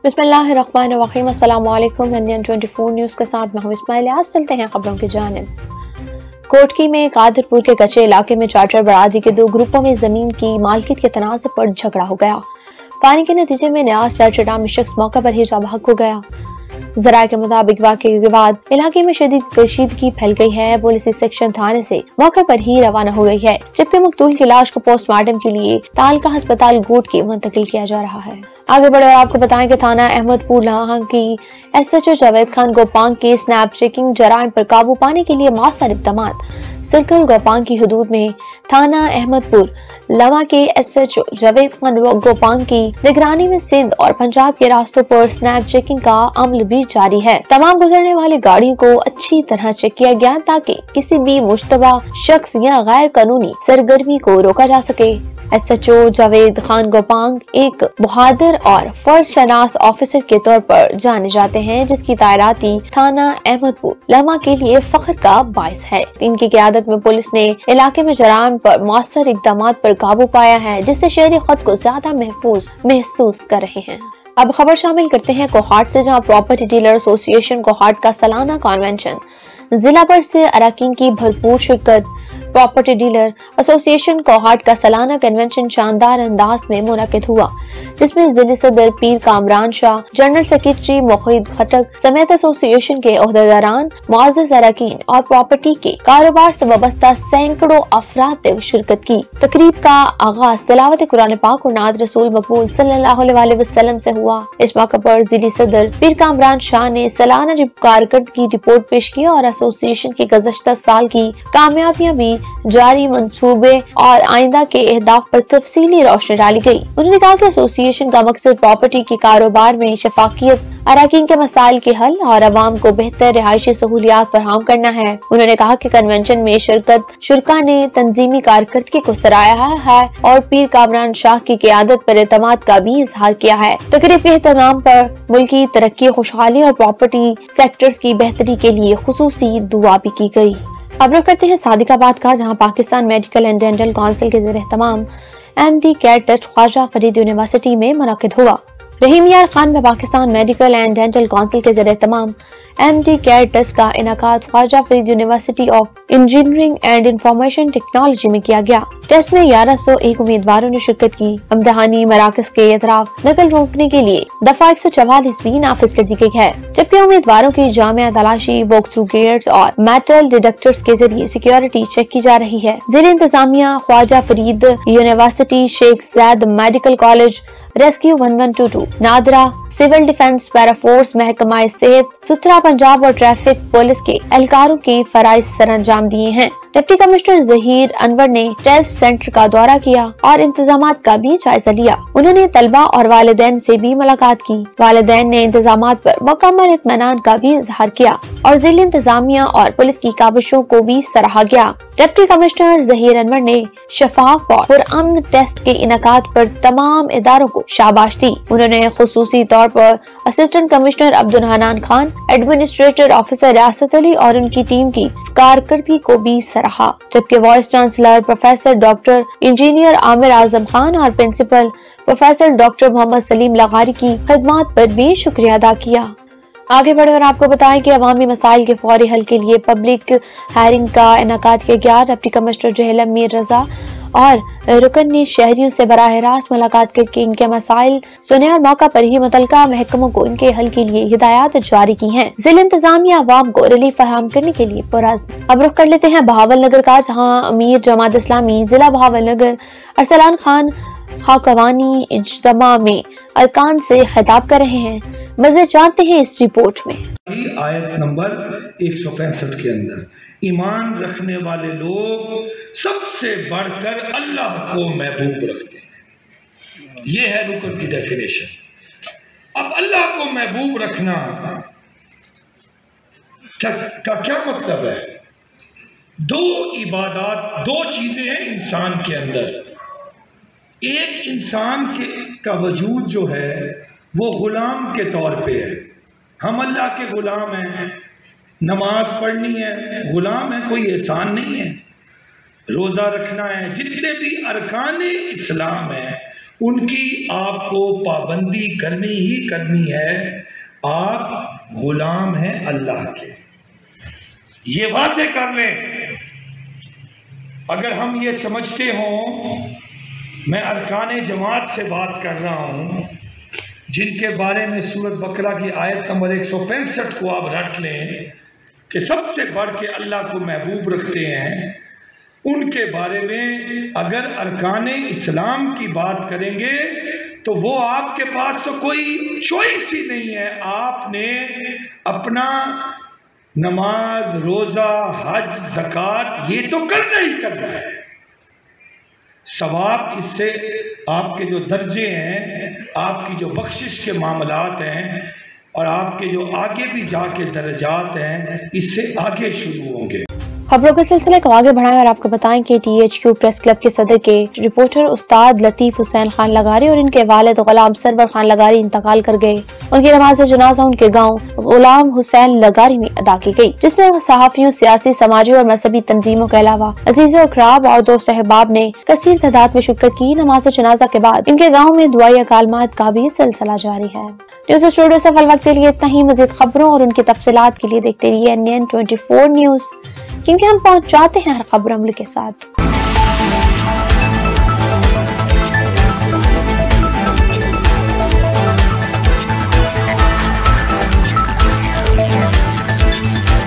बिस्मिल्लाहिर्रहमानिर्रहीम। अस्सलाम वालेकुम। इंडियन 24 न्यूज़ के साथ मैं हूं इस्माइल। आज चलते हैं खबरों की जानिब। कोटकी में कादरपुर के कच्चे इलाके में चार्टर बरादरी के दो ग्रुपों में जमीन की मालकियत के तनाज़े पर झगड़ा हो गया। पानी के नतीजे में न्याज चार्टर नामी शख्स मौके पर ही जा भाग हो गया। जराये के मुताबिक वाक़े के बाद इलाके में शदीद कशीदगी फैल गई है। पुलिस इस सेक्शन थाने से मौके पर ही रवाना हो गई है, जबकि मकतूल की लाश को पोस्टमार्टम के लिए तालका अस्पताल गोट के मुंतकिल किया जा रहा है। आगे बढ़े और आपको बताएं कि थाना अहमदपुर लाहा की SHO जावेद खान गोपांग के स्नैप चेकिंग जराइम पर काबू पाने के लिए मौसर इक़दामात। सर्कल गोपांग की हदूद में थाना अहमदपुर लवा के SHO जावेद खान गोपांग की निगरानी में सिंध और पंजाब के रास्तों पर स्नैप चेकिंग का अमल भी जारी है। तमाम गुजरने वाली गाड़ियों को अच्छी तरह चेक किया गया ताकि किसी भी मुश्तबा शख्स या गैर कानूनी सरगर्मी को रोका जा सके। SHO जावेद खान गोपांग एक बहादुर और फर्ज शनास ऑफिसर के तौर पर जाने जाते हैं, जिसकी तैनाती थाना अहमदपुर लवा के लिए फख्र का बाइस है। इनकी क़यादत में पुलिस ने इलाके में जराइम पर मौसर इक़दामात पर काबू पाया है, जिससे शहरी खुद को ज्यादा महफूज महसूस कर रहे हैं। अब खबर शामिल करते हैं कोहाट से, जहां प्रॉपर्टी डीलर एसोसिएशन कोहाट का सालाना कन्वेंशन जिला भर से अरकान की भरपूर शिरकत। प्रॉपर्टी डीलर एसोसिएशन कोहाट का सालाना कन्वेंशन शानदार अंदाज में मुनक्किद हुआ, जिसमें जिले सदर पीर कामरान शाह, जनरल सेक्रेटरी मोहित खटक समेत एसोसिएशन के ओहदेदारान, मुअज़्ज़ज़ अरकान और प्रॉपर्टी के कारोबार से वाबस्ता सैकड़ों अफराद ने शिरकत की। तकरीब का आगाज तिलावत कुरान पाक और नात रसूल मकबूल सल्लल्लाहु अलैहि वसल्लम से हुआ। इस मौके पर जिले सदर पीर कामरान शाह ने सालाना कारकर्दगी रिपोर्ट पेश की और एसोसिएशन के गुज़श्ता साल की कामयाबियां भी जारी मंसूबे और आइंदा के अहदाफ पर तफसीली रोशनी डाली गई। उन्होंने कहा कि एसोसिएशन का मकसद प्रॉपर्टी के कारोबार में शफाकियत, अरकान के मसाइल के हल और अवाम को बेहतर रिहायशी सहूलियात फराहम करना है। उन्होंने कहा कि कन्वेंशन में शुरका ने तंजीमी कारकर्दगी को सराहा है और पीर कामरान शाह की क़यादत पर एतमाद का भी इजहार किया है। तकरीब के एहतमाम पर मुल्की तरक्की, खुशहाली और प्रॉपर्टी सेक्टर्स की बेहतरी के लिए खुसूसी दुआ भी की गई। अब रुख करते हैं सादिकाबाद का, जहां Pakistan medical and dental council के ज़ेर-ए-एहतमाम MD care test Khawaja Farid university में मुनक्किद हुआ। रहीम यार खान में Pakistan medical and dental council के ज़ेर-ए-एहतमाम MD केयर टेस्ट का इनाकाद Khawaja Farid university of engineering and information technology में किया गया। टेस्ट में 1101 उम्मीदवारों ने शिरकत की। इम्तिहानी मराकज के अतराफ नकल रोकने के लिए दफा 144 भी नाफिज कर दी गई है, जबकि उम्मीदवारों की जामिया तलाशी, वॉक थ्रू गेट्स और मेटल डिटेक्टर्स के जरिए सिक्योरिटी चेक की जा रही है। जिले इंतजामिया Khawaja Farid university, Sheikh Zayed medical college, rescue 1122, NADRA, civil defence, para force, महकमा सेहत, सुथरा पंजाब और ट्रैफिक पुलिस के एहलकारों के फराइज सर अंजाम दिए हैं। डिप्टी कमिश्नर ज़हीर अनवर ने टेस्ट सेंटर का दौरा किया और इंतजामात का भी जायजा लिया। उन्होंने तलबा और वालिदैन से भी मुलाकात की। वालिदैन ने इंतजामात पर मुकम्मल इत्मीनान का भी इजहार किया और जिले इंतजामिया और पुलिस की काविशों को भी सराहा गया। डिप्टी कमिश्नर ज़हीर अनवर ने शफाफ और पुरअमन टेस्ट के इनाकात पर तमाम इदारों को शाबाश दी। उन्होंने खुसूसी तौर पर assistant commissioner Abdul Hanan Khan, administrator officer रियासत अली और उनकी टीम की कारकर्दगी को भी सराहा, जबकि vice chancellor professor doctor engineer Aamir Azam Khan और principal professor doctor Muhammad Saleem Lagari की खिदमत पर भी शुक्रिया अदा किया। आगे बढ़े और आपको बताएं कि अवामी मसाइल के फौरी हल के लिए पब्लिक हायरिंग का इनेकाद किया गया। डिप्टी कमिश्नर जहेलम मीर रजा और रुकन ने शहरियों से बराह रास्त मुलाकात करके इनके मसाइल सुने और मौका पर ही मुतलका महकमों को इनके हल के लिए हिदायत जारी की हैं। जिला इंतजामिया अवाम को रिलीफ फराहम करने के लिए पुरअज़्म। अब रुख कर लेते हैं बहावल नगर का, जहाँ अमीर जमात इस्लामी जिला बहावल नगर अरसलान खान खाकवानी इज्तिमा में अरकान से खिताब कर रहे हैं। मज़ीद जानते हैं इस रिपोर्ट में। आयत नंबर 165 के अंदर ईमान रखने वाले लोग सबसे बढ़कर अल्लाह को महबूब रखते हैं। ये है रुकन की डेफिनेशन। अब अल्लाह को महबूब रखना क्या मतलब है? दो इबादत, दो चीजें हैं इंसान के अंदर। ایک انسان کا وجود جو ہے وہ غلام کے طور پہ ہے. ہم اللہ کے غلام ہیں. نماز پڑھنی ہے غلام ہے، کوئی احسان نہیں ہے. روزہ رکھنا ہے، جتنے بھی ارکان اسلام ہیں ان کی آپ کو پابندی کرنی ہی کرنی ہے. آپ غلام ہیں اللہ کے، یہ واضح کر لیں. اگر ہم یہ سمجھتے ہوں، میں ارکان جماعت سے بات کر رہا ہوں جن کے بارے میں سورۃ بقرہ کی آیت نمبر 165 کو آپ رکھ لیں کہ سب سے بڑھ کے اللہ کو محبوب رکھتے ہیں، ان کے بارے میں اگر ارکان اسلام کی بات کریں گے تو وہ آپ کے پاس تو کوئی چوائس ہی نہیں ہے. آپ نے اپنا نماز، روزہ، حج، زکوٰۃ یہ تو کرنا ہی کرنا ہے. ثواب اس سے آپ کے جو درجے ہیں، آپ کی جو بخشش کے معاملات ہیں اور آپ کے جو آگے بھی جا کے درجات ہیں، اس سے آگے شروع ہوں گے. خبروں کے سلسلے کو آگے بڑھائیں اور آپ کو بتائیں کہ T H Q press club کے صدر کے رپورٹر استاد لطیف حسین خان لغاری اور ان کے والد غلام سرور خان لغاری انتقال کر گئے. ان کی نماز جنازہ ان کے گاؤں غلام حسین لغاری میں ادا کی گئی، جس میں صحافیوں، سیاسی، سماجی اور مذہبی تنظیموں کے علاوہ عزیزوں، اقراب اور دوست احباب نے کثیر تعداد میں شرکت کی. نماز جنازہ کے بعد ان کے گاؤں میں دعائیں کالمات کا بھی سلسلہ جاری ہے. نیوز اسٹوڈیو سے فی الوقت کے لیے اتنا ہی. مزید خبروں اور ان کی تفصیلات کے لیے دیکھتے رہیے NN 24 نیوز، کیونکہ ہم پہنچ جاتے ہیں ہر خبر عمل کے ساتھ.